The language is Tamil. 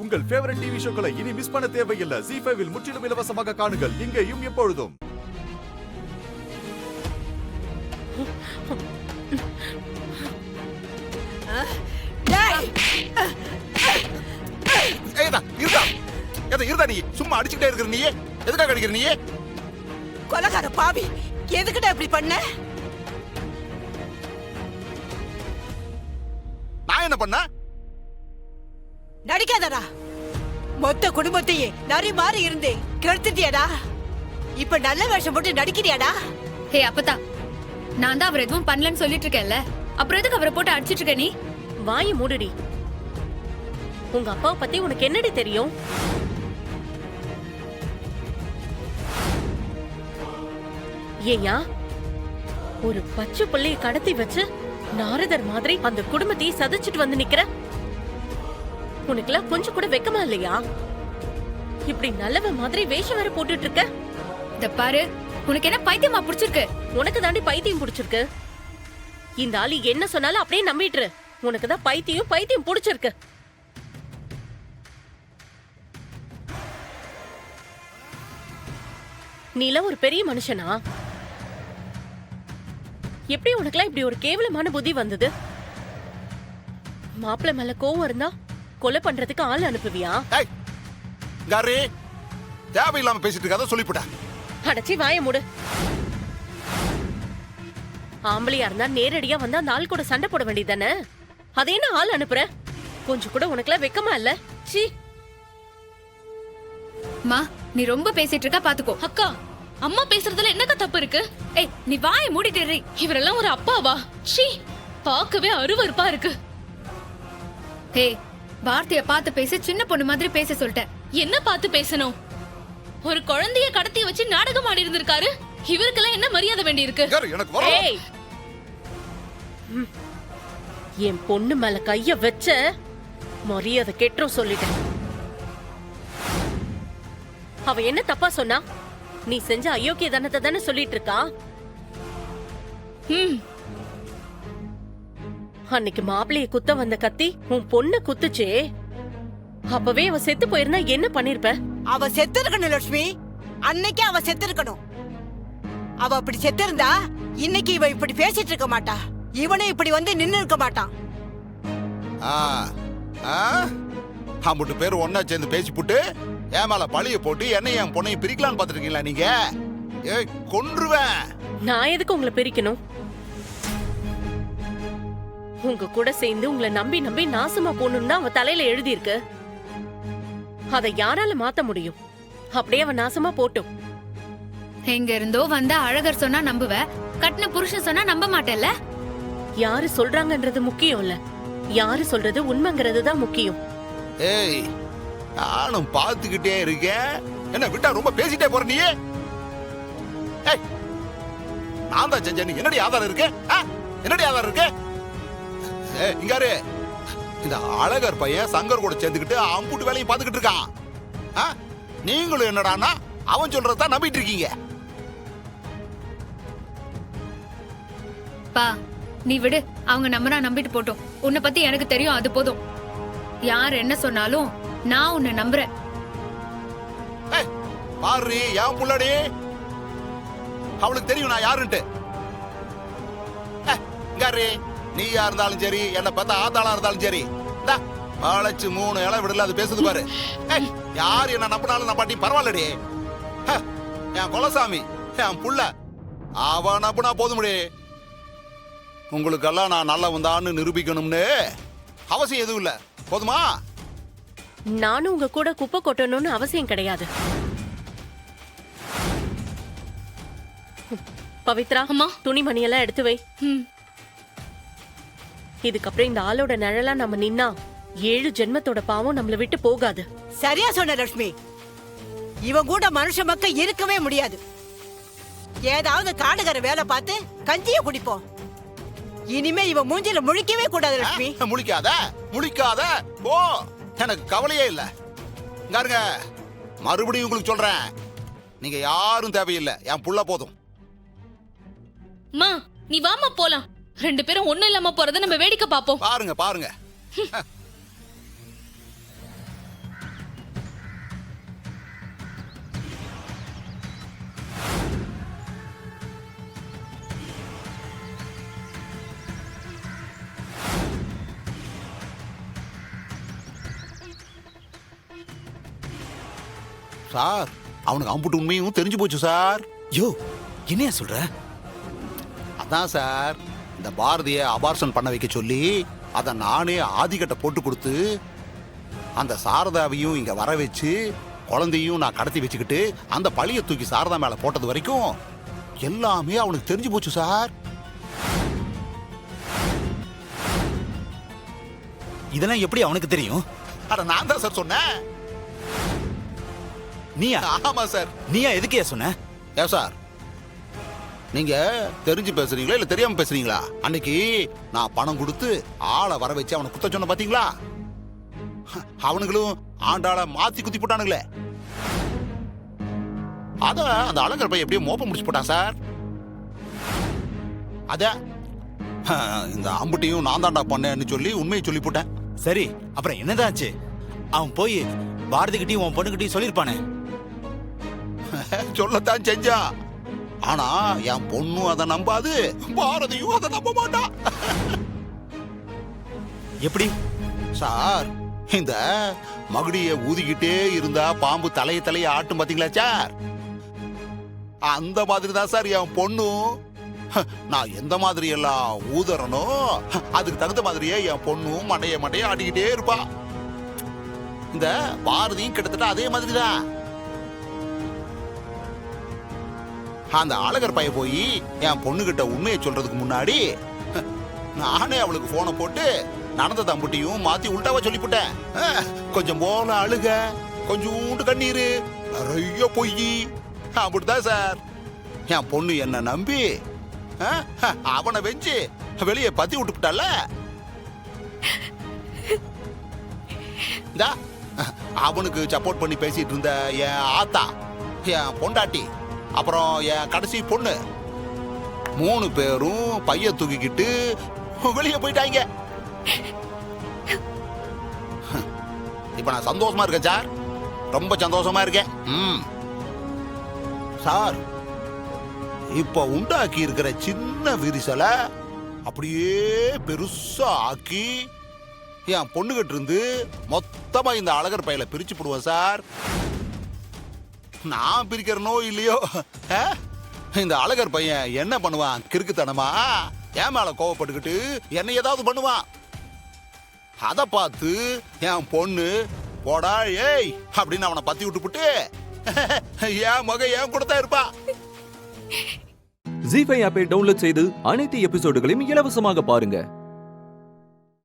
உங்கள் ஃபேவரட் டிவி ஷோக்களை இனி மிஸ் பண்ண தேவையில்லை. ZEE5 இல் முற்றிலும் இலவசமாக காணுங்கள். இங்கேயும் எப்பொழுதும். நீ சும்மா அடிச்சுட்டே இருக்கிற நீ எதுக்காக அடிக்கிற நீ? கொலகார பாவி, எதுக்குடா இப்படி பண்ண? நான் என்ன பண்ண? நடிக்காதடா. மொத்த குடும்பத்தையே நரி மாறி இருந்தே கெடுத்துட்டியாடா. இப்ப நல்ல வேஷம் போட்டு நடிக்கிறியாடா? ஹே அப்பதா, நான் தான் அவர் எதுவும் பண்ணலன்னு சொல்லிட்டு இருக்கேன்ல, அப்புறம் எதுக்கு அவரை போட்டு அடிச்சிட்டு இருக்க நீ? வாயை மூடுடி. உங்க அப்பாவை பத்தி உனக்கு என்னடி தெரியும்? ஏயா ஒரு பச்சை பிள்ளைய கடத்தி வச்சு நாரதர் மாதிரி அந்த குடும்பத்தையே சதைச்சிட்டு வந்து நிக்கிற? உனக்குலாம் கொஞ்சம் கூட வெக்கமா இல்லையா? இப்படி நல்லவ மாதிரி வேஷம் வேற போட்டுட்டு இருக்க. இத பாரு, உனக்கு என்ன பைத்தியமா பிடிச்சிருக்கு? உனக்கு தாண்டி பைத்தியம் பிடிச்சிருக்கு. இந்த ஆளு என்ன சொன்னாலும் அப்படியே நம்பிட்டு. உனக்கு தான் பைத்தியம் பிடிச்சிருக்கு. நீல ஒரு பெரிய மனுஷனா? எப்படி உனக்குலாம் இப்படி ஒரு கேவலமான புத்தி வந்தது? மாப்பிள்ளை மேல கோவம் இருந்தா கொலை பண்றதுக்கு ஆள் அனுப்புவியா? தேவையில்லாம பேசிட்டு இருக்காத சொல்லிவிட்ட. அடச்சி வாய மூடு. ஆம்பளையா இருந்தா நேரடியா வந்தா அந்த ஆள் கூட சண்டை போட வேண்டியதானே? அதே என்ன ஆள் அனுப்புற? கொஞ்சம் கூட உனக்குலாம் வெக்கமா இல்ல? சீ. மா, நீ ரொம்ப பேசிட்டு இருக்க, பாத்துக்கோ. அக்கா, அம்மா பேசுறதுல என்னக்கா தப்பு இருக்கு? ஏய், நீ வாயை மூடிட்டு இரு. இவரெல்லாம் ஒரு அப்பாவா? சீ, பார்க்கவே அருவருப்பா இருக்கு. ஏய், வார்த்தைய பார்த்து பேச, சின்ன பொண்ணு மாதிரி பேச சொல்லிட்டேன். என்ன பார்த்து பேசணும்? ஒரு குழந்தைய கடத்தி வச்சு நாடகம் ஆடி இருந்திருக்காரு. இவருக்கெல்லாம் என்ன மரியாதை வேண்டி இருக்கு? ஏய், என் பொண்ணு மேல கைய வச்ச மரியாதை கெட்டும் சொல்லிட்டேன். அவ என்ன தப்பா சொன்னா? நீ செஞ்ச அயோக்கிய தனத்தை தானே சொல்லிட்டு இருக்கா? அன்னைக்கு மாப்பிளைய குத்த வந்த கத்தி உன் பொண்ணு குத்துச்சே, அப்பவே அவ செத்து போயிருந்தா என்ன பண்ணிருப்ப? அவ செத்து இருக்கணும் லட்சுமி. அன்னைக்கு அவ செத்து இருக்கணும். அவ அப்படி செத்து இருந்தா இன்னைக்கு இவ இப்படி பேசிட்டு இருக்க மாட்டா. இவனே இப்படி வந்து நின்னு இருக்க மாட்டான். அம்புட்டு பேர் ஒன்னா சேர்ந்து பேசி போட்டு என் மேல பழிய போட்டு என்ன என் பொண்ணையும் பிரிக்கலான்னு பாத்துருக்கீங்களா நீங்க? கொன்றுவேன். நான் எதுக்கு உங்களை பிரிக்கணும்? உங்க கூட சேர்ந்து உங்களை நம்பி நம்பி நாசமா போகணும்னு அவ தலையில எழுதி இருக்கு. அதை யாரால மாத்த முடியும்? அப்படியே அவ நாசமா போட்டும். எங்க இருந்தோ வந்த அழகர் சொன்னா நம்புவ, கட்டின புருஷன் சொன்னா நம்ப மாட்டேல்ல? யாரு சொல்றாங்கன்றது முக்கியம் இல்ல, யாரு சொல்றது உண்மைங்கிறது தான் முக்கியம். ஏய், நானும் பாத்துக்கிட்டே இருக்கேன். என்ன விட்டா ரொம்ப பேசிட்டே போற நீ? நான் தான் செஞ்சேன். என்னடி ஆதாரம் இருக்கு? என்னடி ஆதாரம் இருக்கு? இங்காரு, இந்த அழகர் பையன் சங்கர் கூட சேர்ந்துக்கிட்டு அம்புட்டு வேலையும் பாத்துக்கிட்டு இருக்கான். நீங்களும் என்னடான்னா அவன் சொல்றதான் நம்பிட்டு இருக்கீங்க. பா, நீ விடு. அவங்க நம்பிட்டு போட்டோம். உன்னை பத்தி எனக்கு தெரியும், அது போதும். யார் என்ன சொன்னாலும் நான் உன்னை நம்புறேன். பாரு, என் புள்ளடி, அவளுக்கு தெரியும் நான் யாருன்ட்டு. நீயா இருந்தாலும் சரி, என்ன பார்த்தா ஆத்தாளா இருந்தாலும் சரி, வளைச்சு 3 இலை விடல அது பேசுது பாரு. யார் என்ன நம்பினாலும் நம்பாட்டி பரவாயில்லடி. என் குலசாமி, என் புள்ள, அவன் நம்பினா போதுமுடி. உங்களுக்கெல்லாம் நான் நல்லா வந்தான்னு நிரூபிக்கணும்னு அவசியம் எதுவும் இல்ல. போதுமா? நானும் உங்க கூட குப்பை கொட்டணும்னு அவசியம் கிடையாது. பவித்ரா, அம்மா, துணிமணியெல்லாம் எடுத்து வை. இதுக்கப்புறம் இந்த ஆளோட நிழலா நம்ம நின்னா 7 ஜென்மத்தோட பாவம் நம்மள விட்டு போகாது. சரியா சொன்ன லட்சுமி. இவன் கூட மனுஷ மக்க இருக்கவே முடியாது. ஏதாவது காடுகர வேலை பார்த்து கஞ்சிய குடிப்போம். இனிமே இவ மூஞ்சில முழிக்கவே கூடாது லட்சுமி. முழிக்காத போ. எனக்கு கவலையே இல்ல. பாருங்க, மறுபடியும் உங்களுக்கு சொல்றேன், நீங்க யாரும் தேவையில்லை. என் புள்ள போதும். மா, நீ வாமா போலாம். 2 பேரும் ஒண்ணும் இல்லாம போறத நம்ம வேடிக்கை பாப்போம். பாருங்க. சார் அவனுக்கு அம்புட்டு உண்மையும் தெரிஞ்சு போச்சு சார். யோ என்னையா சொல்ற? அதான் சார் இந்த பாரதிய அபார்ஷன் பண்ண வைக்க சொல்லி அதை நானே ஆதிக்கிட்ட போட்டு கொடுத்து அந்த சாரதாவையும் இங்க வர வச்சு குழந்தையும் நான் கடத்தி வச்சுக்கிட்டு அந்த பழிய தூக்கி சாரதா மேல போட்டது வரைக்கும் எல்லாமே அவனுக்கு தெரிஞ்சு போச்சு சார். இதெல்லாம் எப்படி அவனுக்கு தெரியும்? அட நான் தான் சார் சொன்னேன். நீயா? ஆமா சார். நீயா எதுக்கே சொன்ன? ஏன் சார் நீங்க தெரிஞ்சு பேசுறீங்களா இல்ல தெரியாம பேசுறீங்களா? அன்னைக்கு நான் பணம் கொடுத்து ஆளை வர வச்சு அவனை குத்த சொன்ன பாத்தீங்களா? அவனுங்களும் ஆண்டாள மாத்தி குத்தி போட்டானுங்களே. அத அந்த அழகர் பையன் எப்படியும் மோப்ப முடிச்சு போட்டான் சார். அத இந்த அம்புட்டையும் நான் தாண்டா பண்ணேன்னு சொல்லி உண்மையை சொல்லி போட்டேன். சரி அப்புறம் என்னதாச்சு? அவன் போய் பாரதிகிட்டையும் உன் பொண்ணுகிட்டையும் சொல்லிருப்பானே. சொல்லத்தான் செஞ்சான். ஆனா என் பொண்ணும் அதை நம்பாது, பாரதியும் அதை நம்ப மாட்டா. எப்படி சார் இந்த மகுடிய ஊதிக்கிட்டே இருந்தா பாம்பு தலைய ஆட்டும் பாத்தீங்களா சார்? அந்த மாதிரி தான் சார் என் பொண்ணும். நான் எந்த மாதிரி எல்லாம் ஊதறனோ அதுக்கு தகுந்த மாதிரியே என் பொண்ணும் மண்டைய ஆடிக்கிட்டே இருப்பா. இந்த பாரதியும் கிட்டத்தட்ட அதே மாதிரிதான். அந்த அழகர் பைய போய் என் பொண்ணுகிட்ட உண்மையை சொல்றதுக்கு முன்னாடி நானே அவளுக்கு போனை போட்டு நடந்த தம்புட்டியும் மாத்தி உள்டாவா சொல்லிவிட்டேன். கொஞ்சம் போல அழுக, கொஞ்சோண்டு கண்ணீரு, நிறைய பொய். அப்படிதான் சார் என் பொண்ணு என்ன நம்பி அவனை வெஞ்சு வெளியே பத்தி விட்டுட்டால. அவனுக்கு சப்போர்ட் பண்ணி பேசிட்டு இருந்த என் ஆத்தா, என் பொண்டாட்டி, அப்புறம் என் கடைசி பொண்ணு 3 பேரும் பைய தூக்கிக்கிட்டு வெளியே போயிட்டாங்க. இப்ப நான் சந்தோஷமா இருக்கேன் சார், ரொம்ப சந்தோஷமா இருக்கேன். சார் இப்ப உண்டாக்கி இருக்கிற சின்ன விரிசலை அப்படியே பெருசா ஆக்கி என் பொண்ணுகிட்ட இருந்து மொத்தமா இந்த அழகர் பையில பிரிச்சு போடுவேன் சார். நான் பிரிக்கிறனோ இல்லையோ, இந்த அழகர் பையன் என்ன பண்ணுவான் கிறுக்குத்தனமா என் மேல கோவப்பட்டுக்கிட்டு என்ன ஏதாவது பண்ணுவான். அத பார்த்து என் பொண்ணு போடா ஏய் அப்படின்னு அவனை பத்தி விட்டுப்புட்டு என் மக என் கூட தான் இருப்பா. ஜீ5 ஆப்பை டவுன்லோட் செய்து அனைத்து எபிசோடுகளையும் இலவசமாக பாருங்க.